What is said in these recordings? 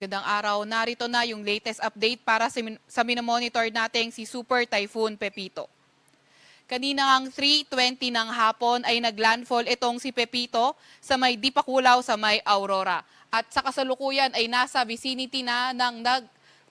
Magandang araw, narito na yung latest update para sa minomonitor nating si Super Typhoon Pepito. Kanina ang 3:20 ng hapon ay naglandfall itong si Pepito sa may Dipakulaw sa may Aurora. At sa kasalukuyan ay nasa vicinity na ng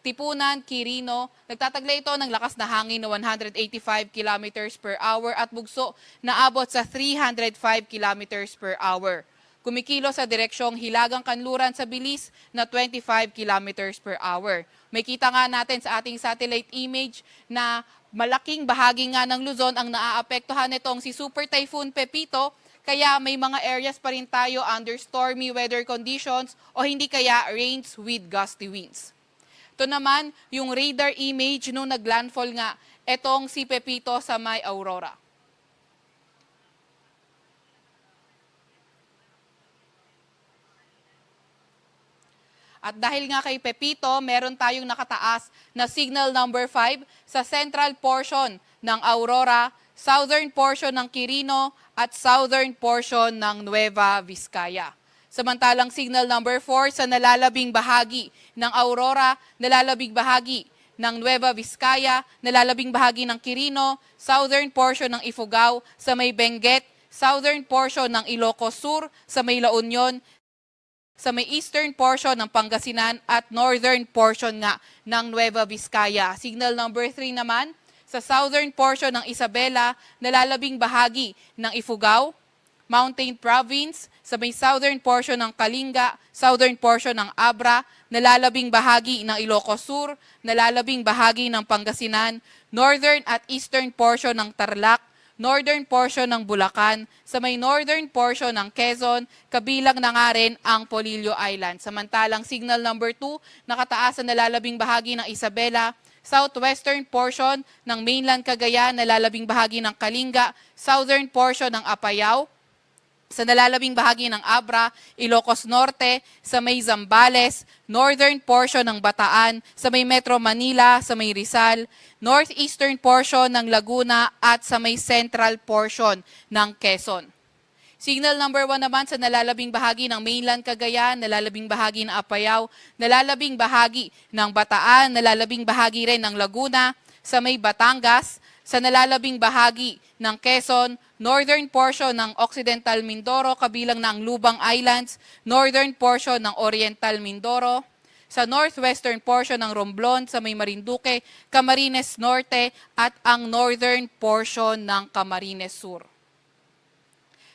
Tipunan, Quirino. Nagtataglay ito ng lakas na hangin na 185 kilometers per hour at bugso na abot sa 305 kilometers per hour. Kumikilo sa direksyong Hilagang Kanluran sa bilis na 25 kilometers per hour. May kita nga natin sa ating satellite image na malaking bahagi nga ng Luzon ang naaapektuhan nitong si Super Typhoon Pepito, kaya may mga areas pa rin tayo under stormy weather conditions o hindi kaya rains with gusty winds. Ito naman yung radar image nung naglandfall nga itong si Pepito sa may Aurora. At dahil nga kay Pepito, meron tayong nakataas na signal number 5 sa central portion ng Aurora, southern portion ng Quirino at southern portion ng Nueva Vizcaya. Samantalang signal number 4 sa nalalabing bahagi ng Aurora, nalalabing bahagi ng Nueva Vizcaya, nalalabing bahagi ng Quirino, southern portion ng Ifugao sa may Benguet, southern portion ng Ilocos Sur sa may La Union, sa may eastern portion ng Pangasinan at northern portion nga ng Nueva Vizcaya. Signal number 3 naman sa southern portion ng Isabela, nalalabing bahagi ng Ifugao, Mountain Province, sa may southern portion ng Kalinga, southern portion ng Abra, nalalabing bahagi ng Ilocos Sur, nalalabing bahagi ng Pangasinan, northern at eastern portion ng Tarlac, northern portion ng Bulacan, sa may northern portion ng Quezon, kabilang na nga rin ang Polillo Island. Samantalang signal number 2, nakataas sa nalalabing bahagi ng Isabela, southwestern portion ng mainland Cagayan, nalalabing bahagi ng Kalinga, southern portion ng Apayao, sa nalalabing bahagi ng Abra, Ilocos Norte, sa may Zambales, northern portion ng Bataan, sa may Metro Manila, sa may Rizal, northeastern portion ng Laguna at sa may central portion ng Quezon. Signal number 1 naman sa nalalabing bahagi ng mainland Cagayan, nalalabing bahagi ng Apayao, nalalabing bahagi ng Bataan, nalalabing bahagi rin ng Laguna, sa may Batangas, sa nalalabing bahagi ng Quezon, northern portion ng Occidental Mindoro, kabilang na ang Lubang Islands, northern portion ng Oriental Mindoro, sa northwestern portion ng Romblon, sa may Marinduque, Camarines Norte, at ang northern portion ng Camarines Sur.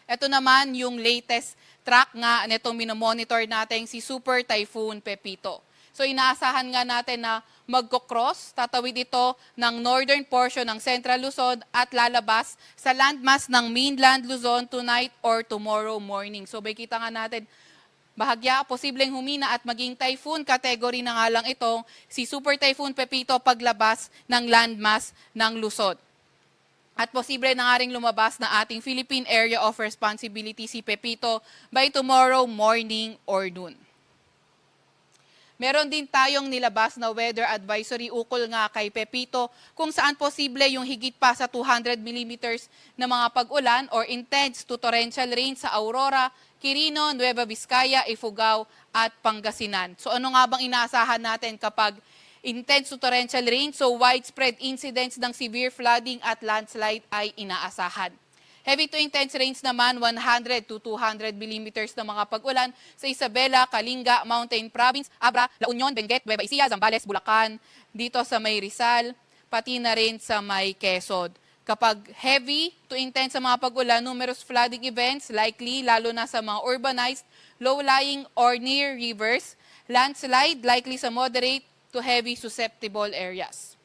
Ito naman yung latest track nga nitong minomonitor natin si Super Typhoon Pepito. So inaasahan nga natin na magko-cross, tatawid ito ng northern portion ng Central Luzon at lalabas sa landmass ng mainland Luzon tonight or tomorrow morning. So may kita nga natin, bahagya, posibleng humina at maging typhoon category na nga lang itong si Super Typhoon Pepito paglabas ng landmass ng Luzon. At posible na nga rin lumabas na ating Philippine Area of Responsibility si Pepito by tomorrow morning or noon. Meron din tayong nilabas na weather advisory ukol nga kay Pepito kung saan posible yung higit pa sa 200 millimeters na mga pag-ulan or intense to torrential rain sa Aurora, Quirino, Nueva Vizcaya, Ifugao at Pangasinan. So ano nga bang inaasahan natin kapag intense to torrential rain? So widespread incidents ng severe flooding at landslide ay inaasahan. Heavy to intense rains naman, 100 to 200 millimeters na mga pag-ulan sa Isabela, Kalinga, Mountain Province, Abra, La Union, Benguet, Nueva Ecija, Zambales, Bulacan, dito sa may Rizal, pati na rin sa may Quezon. Kapag heavy to intense sa mga pag-ulan, numerous flooding events likely, lalo na sa mga urbanized, low-lying or near rivers, landslide likely sa moderate to heavy susceptible areas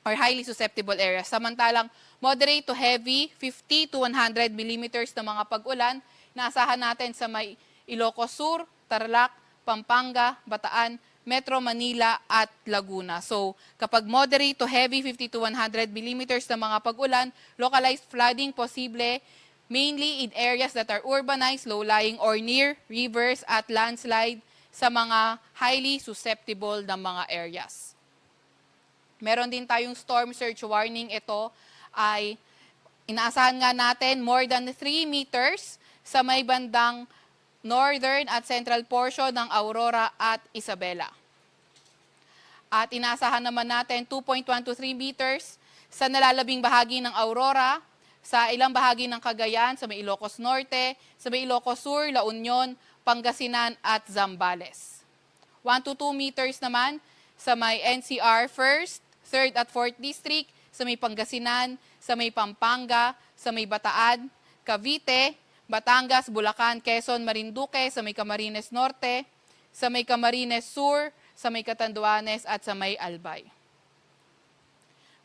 or highly susceptible areas. Samantalang moderate to heavy, 50 to 100 millimeters na mga pag-ulan, naasahan natin sa may Ilocos Sur, Tarlac, Pampanga, Bataan, Metro Manila at Laguna. So kapag moderate to heavy, 50 to 100 millimeters na mga pag-ulan, localized flooding posible mainly in areas that are urbanized, low-lying or near rivers at landslide sa mga highly susceptible na mga areas. Meron din tayong storm surge warning. Ito ay inaasahan nga natin more than 3 meters sa may bandang northern at central portion ng Aurora at Isabela. At inaasahan naman natin 2.1 to 3 meters sa nalalabing bahagi ng Aurora, sa ilang bahagi ng Cagayan, sa may Ilocos Norte, sa may Ilocos Sur, La Union, Pangasinan at Zambales. 1 to 2 meters naman sa may NCR 1st, 3rd at 4th District, sa may Pangasinan, sa may Pampanga, sa may Bataan, Cavite, Batangas, Bulacan, Quezon, Marinduque, sa may Camarines Norte, sa may Camarines Sur, sa may Catanduanes at sa may Albay.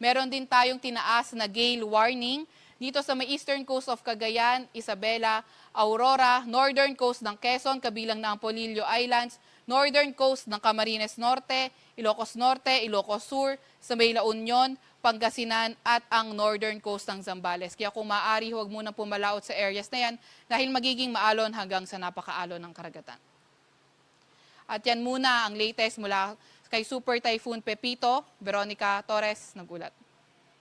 Meron din tayong tinaas na gale warning dito sa may eastern coast of Cagayan, Isabela, Aurora, northern coast ng Quezon, kabilang na ang Polillo Islands, northern coast ng Camarines Norte, Ilocos Norte, Ilocos Sur, sa may La Union, Pangasinan at ang northern coast ng Zambales. Kaya kung maaari, huwag munang pumalaot sa areas na yan dahil magiging maalon hanggang sa napakaalon ng karagatan. At yan muna ang latest mula kay Super Typhoon Pepito. Veronica Torres, nagulat.